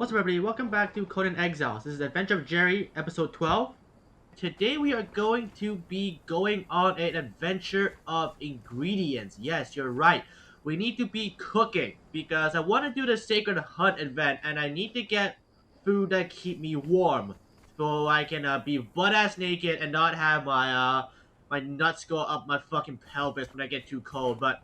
What's up, everybody? Welcome back to Conan Exiles. This is Adventure of Jerry, episode 12. Today we are going to be going on an adventure of ingredients. Yes, you're right. We need to be cooking because I want to do the Sacred Hunt event and I need to get food that keep me warm so I can be butt-ass naked and not have my nuts go up my fucking pelvis when I get too cold. But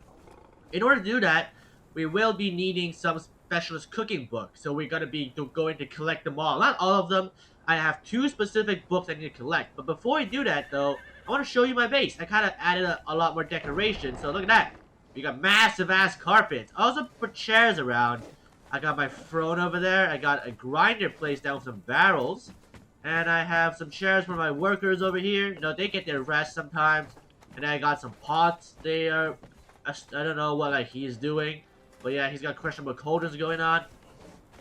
in order to do that, we will be needing some specialist cooking books. So we're going to be going to collect them all. Not all of them. I have two specific books I need to collect. But before I do that, though, I want to show you my base. I kind of added a lot more decoration. So look at that. We got massive ass carpets. I also put chairs around. I got my throne over there. I got a grinder placed down with some barrels. And I have some chairs for my workers over here. You know, they get their rest sometimes. And I got some pots. They are I don't know what he's doing, but yeah, he's got questionable cauldrons going on.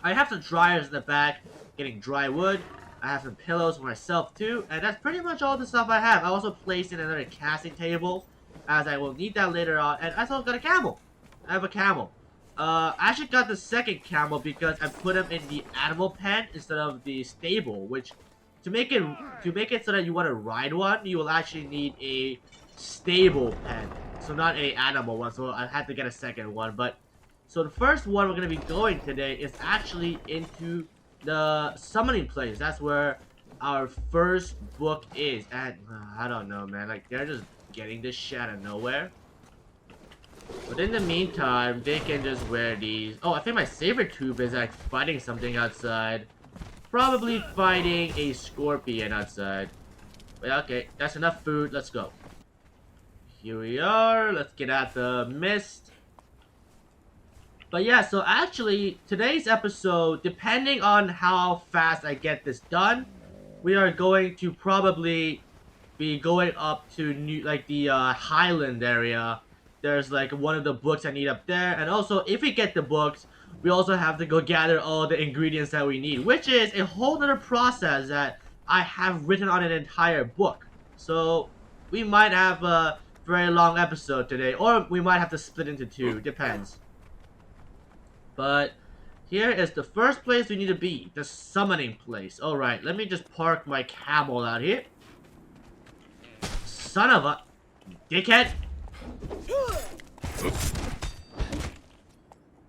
I have some dryers in the back, getting dry wood. I have some pillows for myself too, and that's pretty much all the stuff I have. I also placed in another casting table, as I will need that later on, and I also got a camel. I have a camel. I actually got the second camel because I put him in the animal pen instead of the stable, which to make it so that you want to ride one, you will actually need a stable pen. So not a animal one, so I had to get a second one. But so the first one we're gonna be going today is actually into the summoning place. That's where our first book is. And I don't know, man. Like they're just getting this shit out of nowhere. But in the meantime, they can just wear these. Oh, I think my saber tube is like fighting something outside. Probably fighting a scorpion outside. But okay, that's enough food. Let's go. Here we are. Let's get out the mist. But yeah, so actually, today's episode, depending on how fast I get this done, we are going to probably be going up to the Highland area. There's like one of the books I need up there. And also, if we get the books, we also have to go gather all the ingredients that we need, which is a whole other process that I have written on an entire book. So we might have a very long episode today, or we might have to split into two, depends. But here is the first place we need to be, the summoning place. Alright, let me just park my camel out here. Son of a dickhead.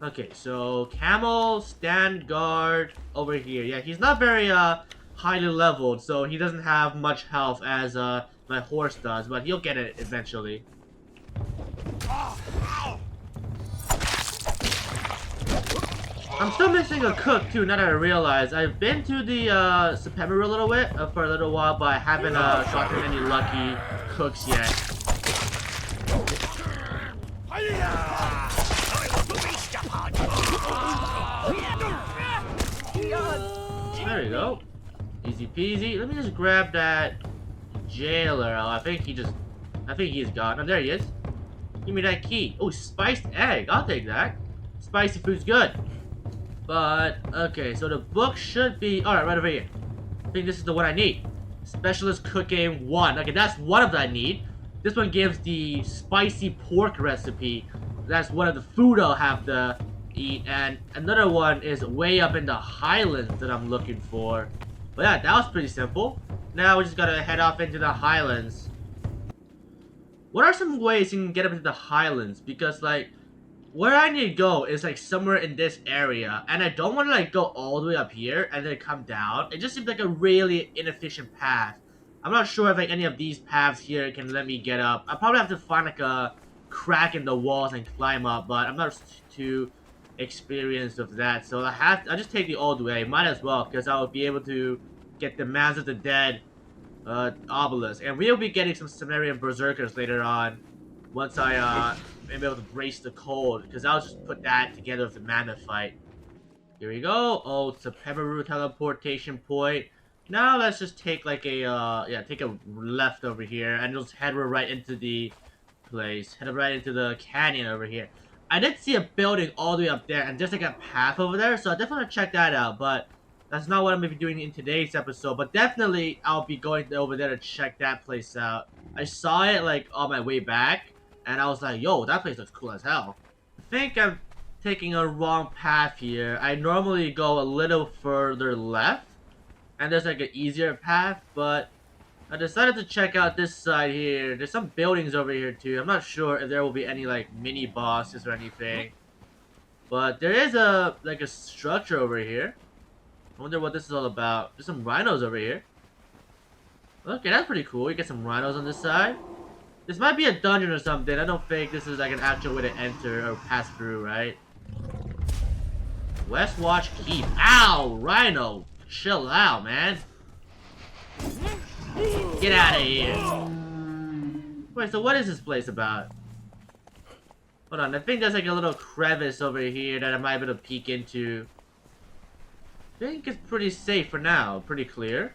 Okay, so camel, stand guard over here. Yeah, he's not very highly leveled, so he doesn't have much health as my horse does, but he'll get it eventually. I'm still missing a cook too, now that I realize. I've been to the September a little bit, for a little while, but I haven't gotten any lucky cooks yet. There we go. Easy peasy. Let me just grab that jailer. Oh, I think he's gone. Oh, there he is. Give me that key. Oh, spiced egg. I'll take that. Spicy food's good. But, okay, so the book should be... Alright, right over here. I think this is the one I need. Specialist Cooking 1. Okay, that's one of that I need. This one gives the spicy pork recipe. That's one of the food I'll have to eat. And another one is way up in the Highlands that I'm looking for. But yeah, that was pretty simple. Now we just gotta head off into the Highlands. What are some ways you can get up into the Highlands? Because, like, where I need to go is, like, somewhere in this area. And I don't want to, like, go all the way up here and then come down. It just seems like a really inefficient path. I'm not sure if, like, any of these paths here can let me get up. I probably have to find, like, a crack in the walls and climb up. But I'm not too experienced with that. So I'll just take the old way. Might as well, because I'll be able to get the Mans of the Dead obelisk. And we'll be getting some Sumerian berserkers later on. Once I am able to brace the cold, because I'll just put that together with the mammoth fight. Here we go. Oh, it's a Pepperoo teleportation point. Now let's just take like a take a left over here and just head right into the place. Head right into the canyon over here. I did see a building all the way up there, and there's like a path over there, so I definitely want to check that out. But that's not what I'm going to be doing in today's episode. But definitely, I'll be going over there to check that place out. I saw it like on my way back. And I was like, yo, that place looks cool as hell. I think I'm taking a wrong path here. I normally go a little further left, and there's like an easier path, but I decided to check out this side here. There's some buildings over here too. I'm not sure if there will be any like mini bosses or anything, but there is a structure over here. I wonder what this is all about. There's some rhinos over here. Okay, that's pretty cool. You get some rhinos on this side. This might be a dungeon or something. I don't think this is like an actual way to enter or pass through, right? West Watch Keep. Ow! Rhino! Chill out, man. Get out of here. Wait, so what is this place about? Hold on, I think there's like a little crevice over here that I might be able to peek into. I think it's pretty safe for now. Pretty clear.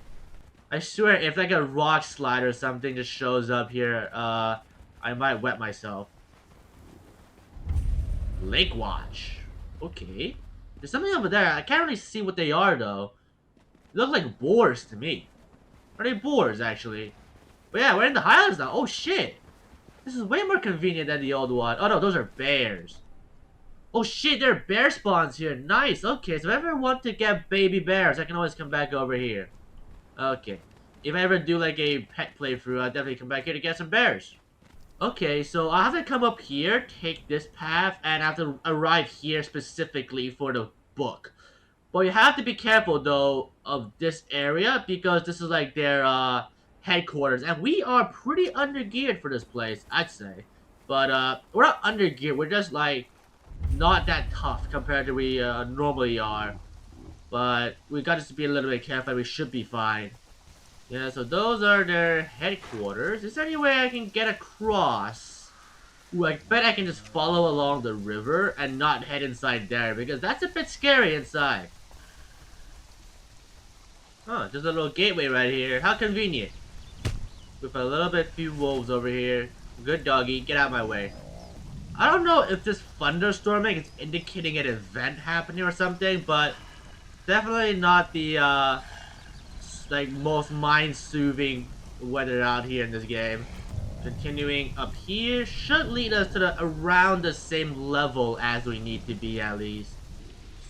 I swear, if like a rock slide or something just shows up here, I might wet myself. Lake Watch. Okay. There's something over there. I can't really see what they are, though. They look like boars to me. Are they boars, actually? But yeah, we're in the Highlands now. Oh, shit. This is way more convenient than the old one. Oh, no, those are bears. Oh, shit, there are bear spawns here. Nice. Okay, so if I ever want to get baby bears, I can always come back over here. Okay. If I ever do like a pet playthrough, I'll definitely come back here to get some bears. Okay, so I'll have to come up here, take this path, and I have to arrive here specifically for the book. But you have to be careful, though, of this area, because this is like their headquarters. And we are pretty undergeared for this place, I'd say. But we're not undergeared, we're just like not that tough compared to we normally are. But we got to be a little bit careful, we should be fine. Yeah, so those are their headquarters. Is there any way I can get across? Ooh, I bet I can just follow along the river and not head inside there, because that's a bit scary inside. Oh, there's a little gateway right here. How convenient. With a little bit few wolves over here. Good doggy, get out of my way. I don't know if this thunderstorming is indicating an event happening or something, but definitely not the like most mind-soothing weather out here in this game. Continuing up here should lead us to around the same level as we need to be, at least.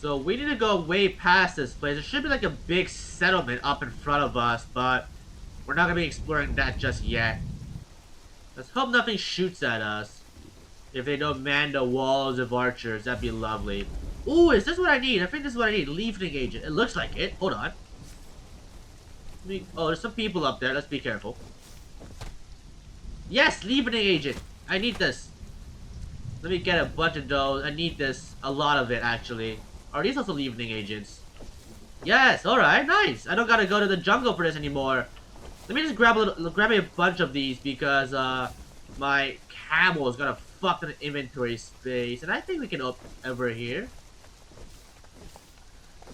So we need to go way past this place. There should be like a big settlement up in front of us, but we're not gonna be exploring that just yet. Let's hope nothing shoots at us. If they don't man the walls of archers, that'd be lovely. Ooh, is this what I need? I think this is what I need. Leafening agent. It looks like it. Hold on. Oh, there's some people up there. Let's be careful. Yes, leafening agent. I need this. Let me get a bunch of those. I need this. A lot of it, actually. Are these also leafening agents? Yes, alright, nice. I don't gotta go to the jungle for this anymore. Let me just grab me a bunch of these because my camel is gonna fuck the inventory space. And I think we can open over here.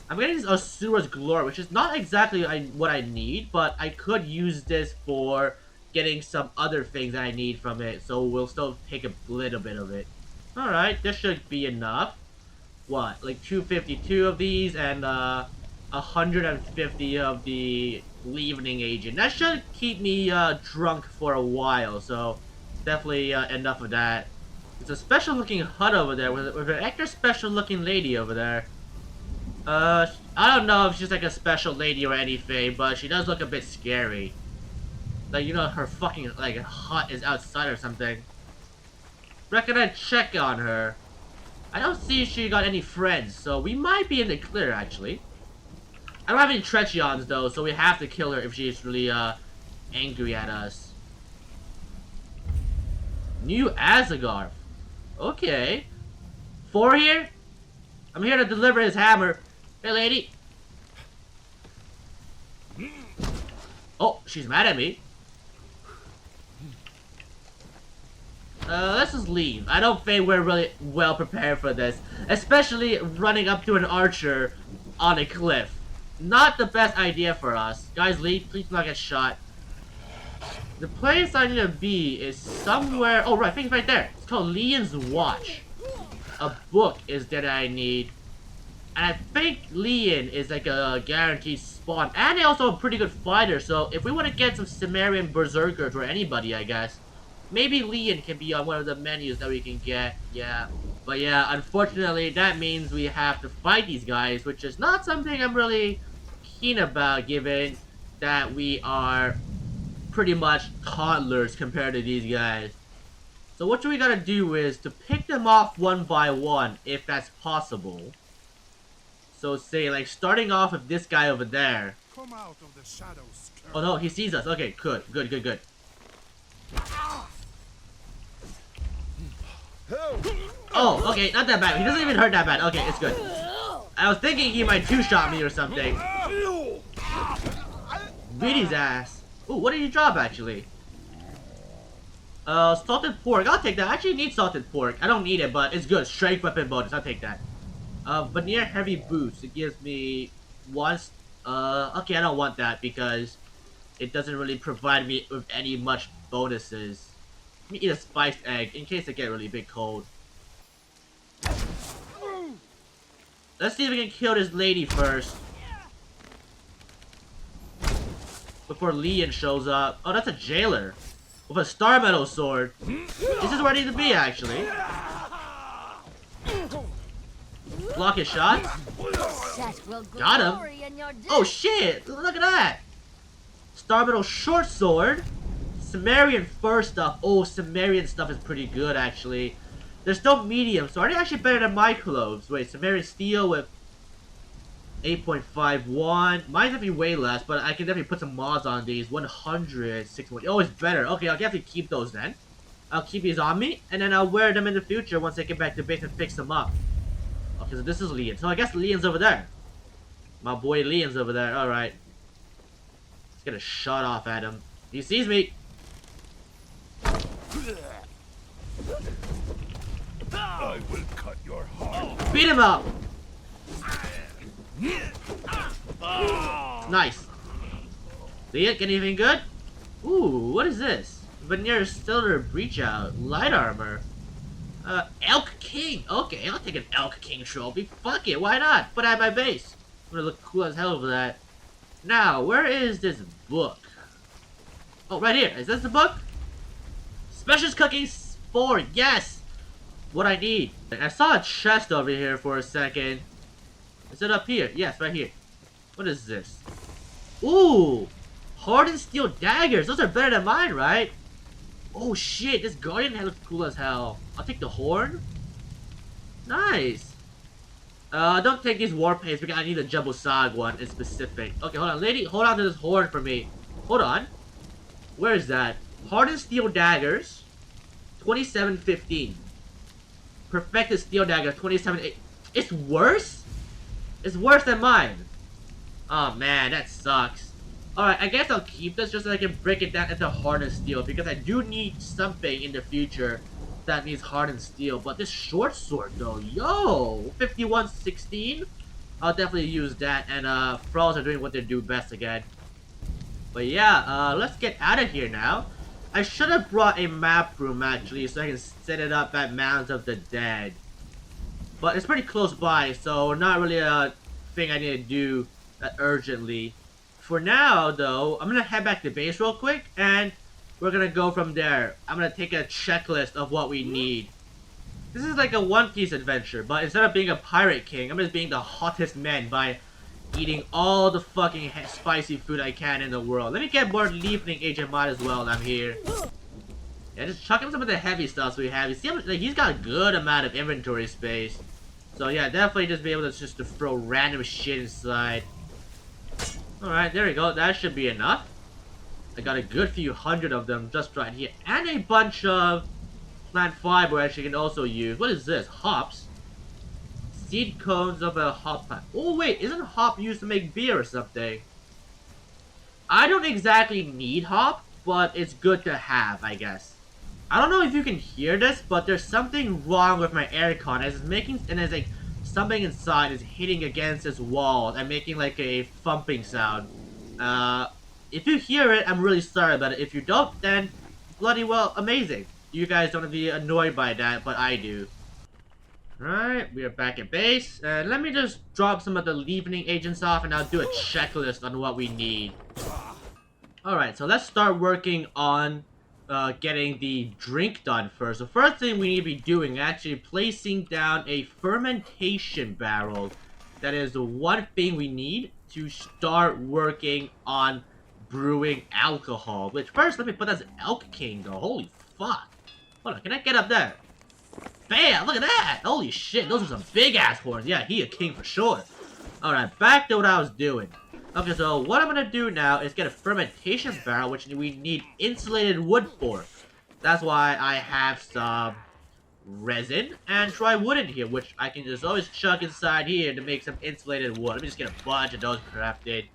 I'm getting this Asura's Glory, which is not exactly what I need, but I could use this for getting some other things that I need from it, so we'll still take a little bit of it. Alright, this should be enough. What, like 252 of these and 150 of the leavening agent. That should keep me drunk for a while, so definitely enough of that. It's a special looking hut over there with an extra special looking lady over there. I don't know if she's like a special lady or anything, but she does look a bit scary. Like, you know, her fucking, like, hut is outside or something. Reckon I'd check on her. I don't see she got any friends, so we might be in the clear, actually. I don't have any Trechions, though, so we have to kill her if she's really, angry at us. New Azagarth. Okay. Thor here? I'm here to deliver his hammer. Hey, lady. Oh, she's mad at me. Let's just leave. I don't think we're really well prepared for this. Especially running up to an archer on a cliff. Not the best idea for us. Guys, leave. Please do not get shot. The place I need to be is somewhere... Oh, right. I think it's right there. It's called Leon's Watch. A book is that I need. And I think Leon is like a guaranteed spawn. And he's also a pretty good fighter. So if we want to get some Cimmerian Berserkers or anybody, I guess. Maybe Leon can be on one of the menus that we can get. Yeah. But yeah, unfortunately, that means we have to fight these guys, which is not something I'm really keen about, given that we are pretty much toddlers compared to these guys. So what we gotta do is to pick them off one by one, if that's possible. So say, like, starting off with this guy over there. Come out of the shadows, Oh no, he sees us. Okay, good. Oh, okay, not that bad. He doesn't even hurt that bad. Okay, it's good. I was thinking he might two-shot me or something. Beat his ass. Ooh, what did you drop, actually? Salted pork. I'll take that. I actually need salted pork. I don't need it, but it's good. Strength weapon bonus. I'll take that. Veneer heavy boots. It gives me once. Okay, I don't want that because it doesn't really provide me with any much bonuses. Let me eat a spiced egg in case I get really big cold. Let's see if we can kill this lady first. Before Leon shows up. Oh, that's a jailer. With a star metal sword. This is where I need to be, actually. Block his shot. Got him. Oh shit! Look at that! Star metal short sword. Sumerian fur stuff. Oh, Sumerian stuff is pretty good, actually. They're still medium, so are they actually better than my clothes? Wait, Sumerian steel with 8.51. Mine's definitely way less, but I can definitely put some mods on these. 161. Oh, it's better. Okay, I'll definitely keep those then. I'll keep these on me, and then I'll wear them in the future once I get back to base and fix them up. Okay, so this is Leon. So I guess Leon's over there. My boy Leon's over there. Alright. Let's get a shot off at him. He sees me. I will cut your heart. Beat him up. Nice. Leon, get anything good? Ooh, what is this? Veneer Stellar Breach Out. Light armor. Elk King. Okay, I'll take an Elk King trophy. Fuck it, why not? Put it at my base. I'm gonna look cool as hell over that. Now, where is this book? Oh, right here. Is this the book? Specialist Cooking 4. Yes! What I need. I saw a chest over here for a second. Is it up here? Yes, right here. What is this? Ooh! Hardened steel daggers. Those are better than mine, right? Oh shit, this guardian head looks cool as hell. I'll take the horn. Nice. Don't take these war paints because I need the Jumbo Sag one in specific. Okay, hold on, lady. Hold on to this horn for me. Hold on. Where is that? Hardened steel daggers. 2715. Perfected steel dagger. 27. It's worse? It's worse than mine. Oh man, that sucks. Alright, I guess I'll keep this just so I can break it down into hardened steel because I do need something in the future that needs hardened steel. But this short sword though, yo! 5116? I'll definitely use that, and Thralls are doing what they do best again. But yeah, let's get out of here now. I should have brought a map room actually so I can set it up at Mounds of the Dead. But it's pretty close by, so not really a thing I need to do urgently. For now, though, I'm gonna head back to base real quick, and we're gonna go from there. I'm gonna take a checklist of what we need. This is like a One Piece adventure, but instead of being a pirate king, I'm just being the hottest man by eating all the fucking spicy food I can in the world. Let me get more Leafling Agent Mod as well. I'm here. Yeah, just chuck him some of the heavy stuff we have. You see, like, he's got a good amount of inventory space. So yeah, definitely just be able to just to throw random shit inside. Alright, there we go. That should be enough. I got a good few hundred of them just right here. And a bunch of plant fiber I actually can also use. What is this? Hops? Seed cones of a hop plant. Oh wait, isn't hop used to make beer or something? I don't exactly need hop, but it's good to have, I guess. I don't know if you can hear this, but there's something wrong with my aircon as it's making, and as like something inside is hitting against this wall and making like a thumping sound. If you hear it, I'm really sorry about it. If you don't, then bloody well, amazing. You guys don't have to be annoyed by that, but I do. Alright, we are back at base. Let me just drop some of the Leafling agents off and I'll do a checklist on what we need. Alright, so let's start working on getting the drink done first. The first thing we need to be doing is actually placing down a fermentation barrel. That is the one thing we need to start working on brewing alcohol. Which first, let me put that as Elk King though. Holy fuck. Hold on, can I get up there? Bam! Look at that! Holy shit, those are some big ass horns. Yeah, he a king for sure. Alright, back to what I was doing. Okay, so what I'm gonna do now is get a fermentation barrel, which we need insulated wood for. That's why I have some resin and dry wood in here, which I can just always chuck inside here to make some insulated wood. Let me just get a bunch of those crafted.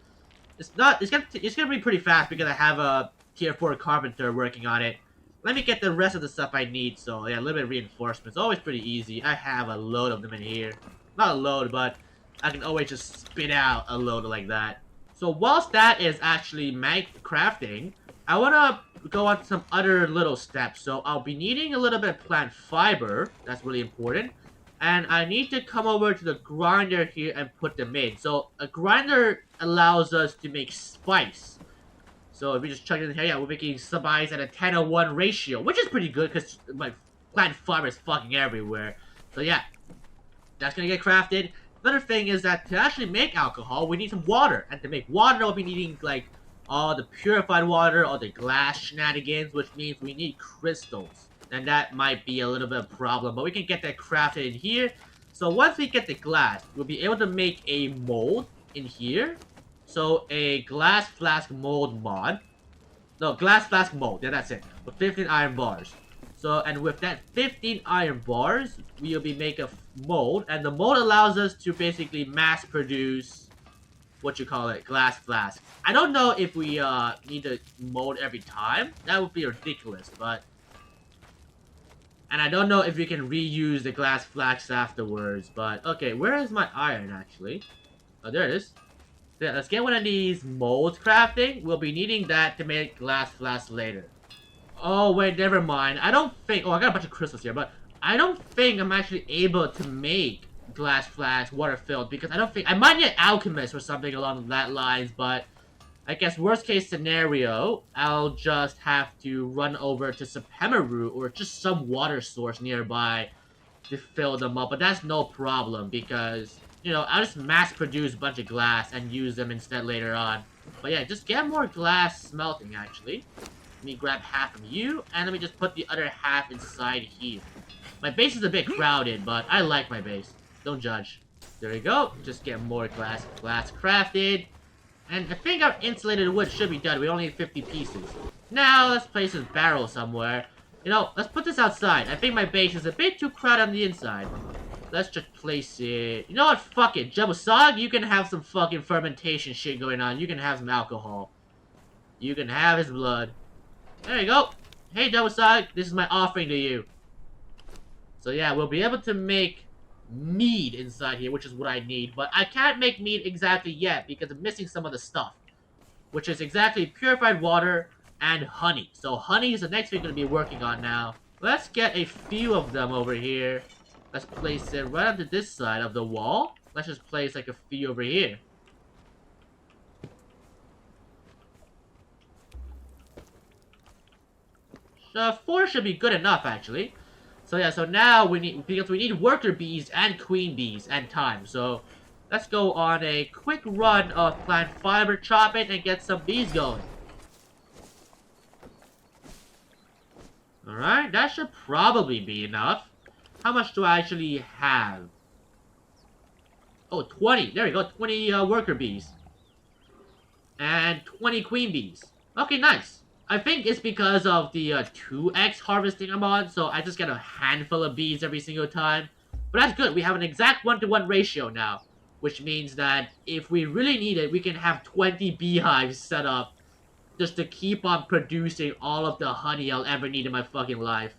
It's gonna be pretty fast because I have a tier 4 carpenter working on it. Let me get the rest of the stuff I need. So yeah, a little bit of reinforcements. Always pretty easy. I have a load of them in here. Not a load, but I can always just spit out a load like that. So whilst that is actually crafting, I want to go on to some other little steps. So I'll be needing a little bit of plant fiber. That's really important. And I need to come over to the grinder here and put them in. So a grinder allows us to make spice. So if we just chuck it in here, yeah, we're making spice at a 10:1 ratio, which is pretty good because my plant fiber is fucking everywhere. So yeah, that's gonna get crafted. Another thing is that to actually make alcohol, we need some water. And to make water, we'll be needing, like, all the purified water, all the glass shenanigans, which means we need crystals. And that might be a little bit of a problem, but we can get that crafted in here. So once we get the glass, we'll be able to make a mold in here. So a glass flask mold mod. No, glass flask mold. Yeah, that's it. With 15 iron bars. So, and with that 15 iron bars, we'll be making a mold. And the mold allows us to basically mass produce, what you call it, glass flask. I don't know if we need to mold every time. That would be ridiculous, but... And I don't know if we can reuse the glass flasks afterwards, but... Okay, where is my iron, actually? Oh, there it is. Yeah, let's get one of these molds crafting. We'll be needing that to make glass flasks later. Oh, wait, never mind. I don't think... Oh, I got a bunch of crystals here, but I don't think I'm actually able to make glass flasks water-filled, because I don't think... I might need an alchemist or something along that lines, but I guess worst-case scenario, I'll just have to run over to Sepemaru or just some water source nearby to fill them up, but that's no problem, because, you know, I'll just mass-produce a bunch of glass and use them instead later on. But yeah, just get more glass smelting, actually. Let me grab half of you, and let me just put the other half inside here. My base is a bit crowded, but I like my base. Don't judge. There we go. Just get more glass crafted. And I think our insulated wood should be done. We only need 50 pieces. Now, let's place this barrel somewhere. You know, let's put this outside. I think my base is a bit too crowded on the inside. Let's just place it... You know what? Fuck it. Jabusag, you can have some fucking fermentation shit going on. You can have some alcohol. You can have his blood. There you go. Hey, Jabusag, this is my offering to you. So yeah, we'll be able to make mead inside here, which is what I need. But I can't make mead exactly yet because I'm missing some of the stuff. Which is exactly purified water and honey. So honey is the next thing we're going to be working on now. Let's get a few of them over here. Let's place it right onto this side of the wall. Let's just place like a few over here. So 4 should be good enough, actually. So yeah, so now we need worker bees and queen bees and time. So let's go on a quick run of plant fiber chopping and get some bees going. Alright, that should probably be enough. How much do I actually have? Oh, 20. There we go. 20 worker bees. And 20 queen bees. Okay, nice. I think it's because of the 2x harvesting I'm on, so I just get a handful of bees every single time. But that's good. We have an exact 1-to-1 ratio now. Which means that if we really need it, we can have 20 beehives set up just to keep on producing all of the honey I'll ever need in my fucking life.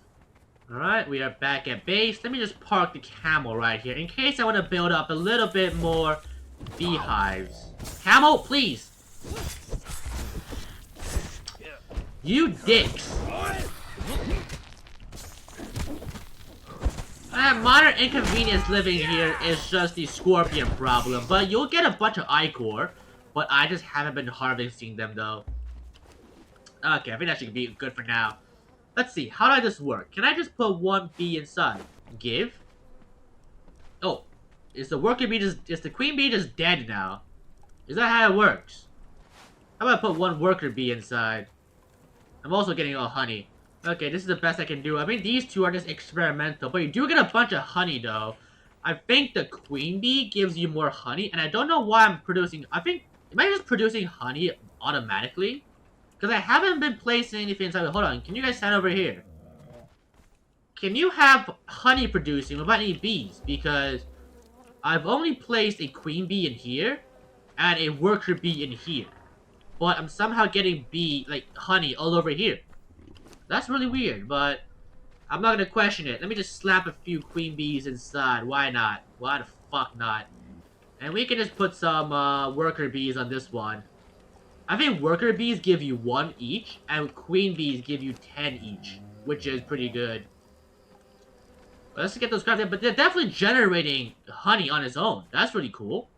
Alright, we are back at base. Let me just park the camel right here in case I want to build up a little bit more beehives. Camel, please! You dicks! Minor inconvenience living here is just the scorpion problem, but you'll get a bunch of ichor, but I just haven't been harvesting them though. Okay, I think that should be good for now. Let's see, how does this work? Can I just put one bee inside? Give? Oh, is the worker bee just, is the queen bee just dead now? Is that how it works? How about I put one worker bee inside? I'm also getting all honey. Okay, this is the best I can do. I mean, these two are just experimental, but you do get a bunch of honey, though. I think the queen bee gives you more honey, and I don't know why I'm producing... I think... Am I just producing honey automatically? Because I haven't been placing anything inside... Hold on, can you guys stand over here? Can you have honey producing without any bees? Because I've only placed a queen bee in here, and a worker bee in here. But I'm somehow getting bee, like, honey all over here. That's really weird, but I'm not gonna question it. Let me just slap a few queen bees inside. Why not? Why the fuck not? And we can just put some worker bees on this one. I think worker bees give you 1 each, and queen bees give you 10 each, which is pretty good. But let's get those crafted, but they're definitely generating honey on its own. That's really cool.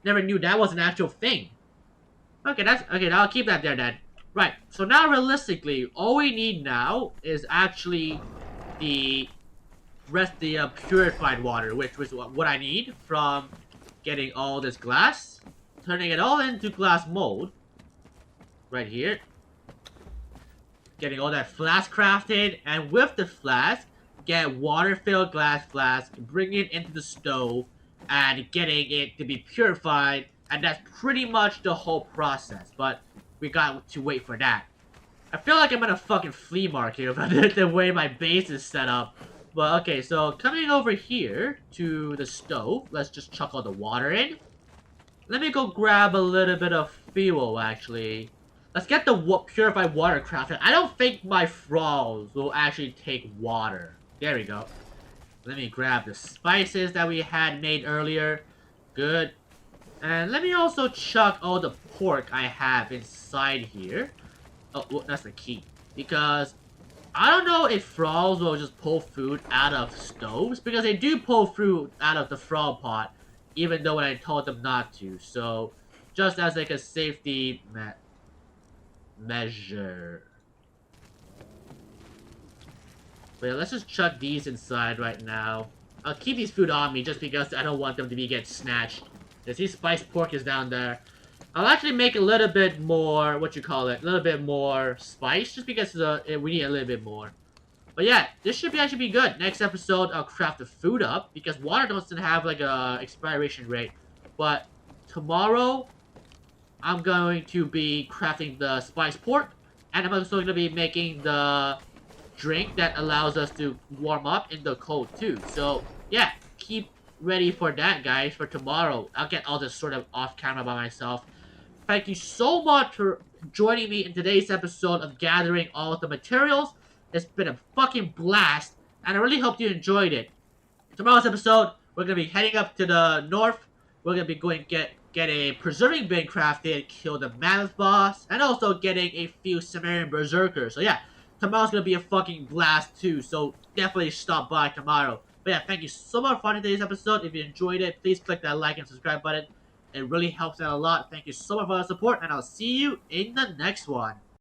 Never knew that was an actual thing. Okay, okay, I'll keep that there then. Right, so now realistically, all we need now is actually the purified water, which was what I need from getting all this glass, turning it all into glass mold. Right here. Getting all that flask crafted, and with the flask, get water-filled glass flask, bring it into the stove, and getting it to be purified, and that's pretty much the whole process, but we got to wait for that. I feel like I'm at a fucking flea market about the way my base is set up. But okay, so coming over here to the stove, let's just chuck all the water in. Let me go grab a little bit of fuel, actually. Let's get the purified water crafted. I don't think my frogs will actually take water. There we go. Let me grab the spices that we had made earlier. Good. And let me also chuck all the pork I have inside here. Oh, well, that's the key. Because I don't know if frogs will just pull food out of stoves. Because they do pull food out of the frog pot. Even though I told them not to. So, just as like a safety measure. Wait, let's just chuck these inside right now. I'll keep these food on me just because I don't want them to get snatched. You see, spiced pork is down there. I'll actually make a little bit more, a little bit more spice, just because we need a little bit more. But yeah, this should actually be good. Next episode, I'll craft the food up, because water doesn't have like a expiration rate. But tomorrow, I'm going to be crafting the spiced pork, and I'm also going to be making the drink that allows us to warm up in the cold too. So yeah, keep ready for that, guys, for tomorrow. I'll get all this sort of off camera by myself. Thank you so much for joining me in today's episode of gathering all of the materials. It's been a fucking blast, and I really hope you enjoyed it. Tomorrow's episode, we're gonna be heading up to the north. We're gonna be going get a preserving bin crafted, kill the mammoth boss, and also getting a few Sumerian berserkers. So yeah, tomorrow's gonna be a fucking blast too, so definitely stop by tomorrow. But yeah, thank you so much for watching today's episode. If you enjoyed it, please click that like and subscribe button. It really helps out a lot. Thank you so much for the support, and I'll see you in the next one.